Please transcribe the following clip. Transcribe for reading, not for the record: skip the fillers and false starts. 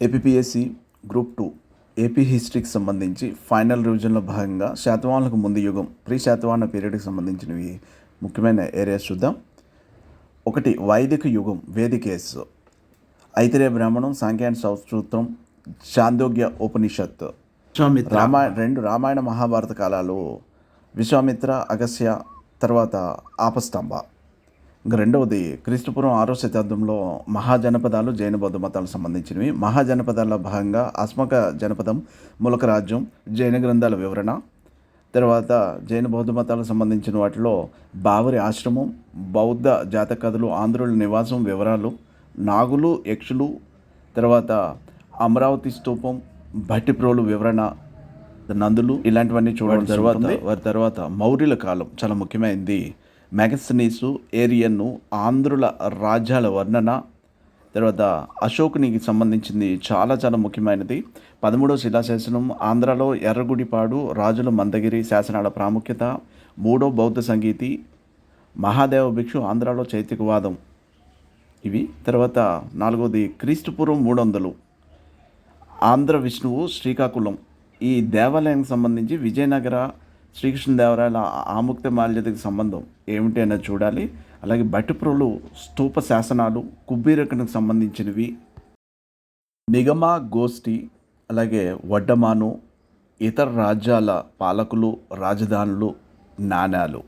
APPSC group 2 AP హిస్టరీకి సంబంధించి final రివిజన్లో భాగంగా శాతవాహనులకు ముందు యుగం ప్రీ శాతవాహన పీరియడ్కి సంబంధించినవి ముఖ్యమైన ఏరియాస్ చూద్దాం. ఒకటి వైదిక యుగం వేదికేస్, ఐతిరేయ బ్రాహ్మణం, సాంఖ్య అండ్ సౌత్రం, చాందోగ్య ఉపనిషత్, రెండు రామాయణ మహాభారత కాలాలు, విశ్వామిత్ర, అగస్య, తర్వాత ఆపస్తంభ. ఇంక రెండవది క్రీస్తుపూర్వం 6వ శతాబ్దంలో మహాజనపదాలు, జైన బౌద్ధ మతాలకు సంబంధించినవి. మహాజనపదాల్లో భాగంగా అస్మక జనపదం, ములక రాజ్యం, జైన గ్రంథాల వివరణ, తర్వాత జైన బౌద్ధ మతాలకు సంబంధించిన వాటిలో బావరి ఆశ్రమం, బౌద్ధ జాతక కథలు, ఆంధ్రుల నివాసం వివరాలు, నాగులు, యక్షులు, తర్వాత అమరావతి స్తూపం, భట్టిప్రోలు వివరణ, నందులు, ఇలాంటివన్నీ చూడడం. వారి తర్వాత మౌర్యుల కాలం చాలా ముఖ్యమైనది. మెగస్తనీసు, ఏరియన్ను, ఆంధ్రుల రాజ్యాల వర్ణన, తర్వాత అశోకునికి సంబంధించింది చాలా చాలా ముఖ్యమైనది. 13వ శిలాశాసనం, ఆంధ్రాలో ఎర్రగుడిపాడు, రాజుల మందగిరి శాసనాల ప్రాముఖ్యత, 3వ బౌద్ధ సంగీతి, మహాదేవ భిక్షు, ఆంధ్రాలో చైతికవాదం ఇవి. తర్వాత 4వది క్రీస్తుపూర్వం 300, ఆంధ్ర విష్ణువు, శ్రీకాకుళం. ఈ దేవాలయానికి సంబంధించి విజయనగర శ్రీకృష్ణదేవరాయల ఆముక్త మాల్యతకి సంబంధం ఏమిటి అనేది చూడాలి. అలాగే భట్టిప్రోలు స్తూప శాసనాలు, కుబ్బీరకునికి సంబంధించినవి, నిగమ గోష్ఠి, అలాగే వడ్డమాను, ఇతర రాజ్యాల పాలకులు, రాజధానులు, నాణాలు.